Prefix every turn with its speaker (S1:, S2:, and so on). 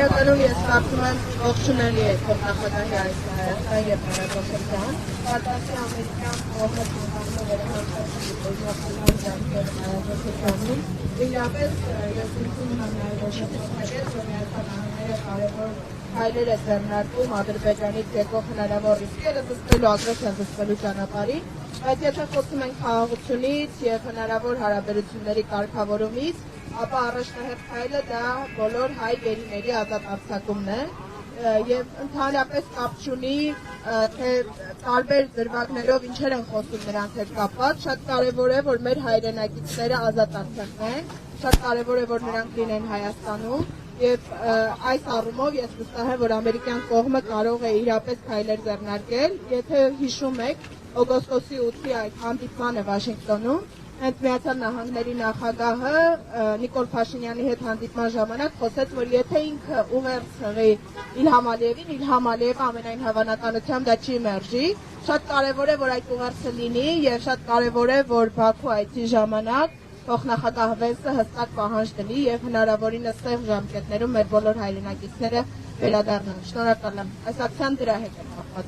S1: իրականում ես կարծում եմ ողջունելի է փոխնախագահի այս հայտարարությունը եւ հրաժարական։ Արտասի ամերիկյան կողմը ցանկանում է վերահսկել իրապես ես ուզում եմ հնարավորություն որ միացյալ կարևոր հայլեր է ձեռնարկում Ադրբեջանից եկող հնարավոր ռիսկերը զսպելու ագրեսիան զսպելու ճանապարհին, բայց եթե խոսում ենք խաղաղությունից եւ հնարավոր հարաբերությունների կարգավորումից, ապա առաջնահերթ հայլը դա բոլոր հայ գերիների ազատ արձակումն է եւ ընդհանրապես կապ չունի թե տարբեր դրվագներով ինչեր են խոսում նրանց հետ կապված, շատ կարեւոր է որ մեր հայրենակիցները ազատ արձակվեն, շատ կարեւոր է որ նրանք լինեն Հայաստանում եւ այս առումով ես վստահ եմ որ ամերիկյան կողմը կարող է իրապես քայլեր ձեռնարկել, եթե հիշում եք օգոստոսի 8-ի այդ հանդիպմանը Վաշինգտոնում հենց Միացյալ Նահանգների նախագահը Նիկոլ Փաշինյանի հետ հանդիպման ժամանակ խոսեց, որ եթե ինքը ուղերձ հղի Իլհամ Ալիևին, Իլհամ Ալիևը ամենայն հավանականությամբ դա չի մերժի, շատ կարեւոր է որ այդ ուղերձը լինի եւ շատ կարեւոր է որ Բաքու այցի ժամանակ փոխնախագահ Վենսը հստակ պահանջ դնի եւ հնարավորինս սև ժամկետներում մեր բոլոր հայրենակիցները վերադառնան։ Շնորհակալ եմ։ Այս ակցիան դրա հետ է կապված։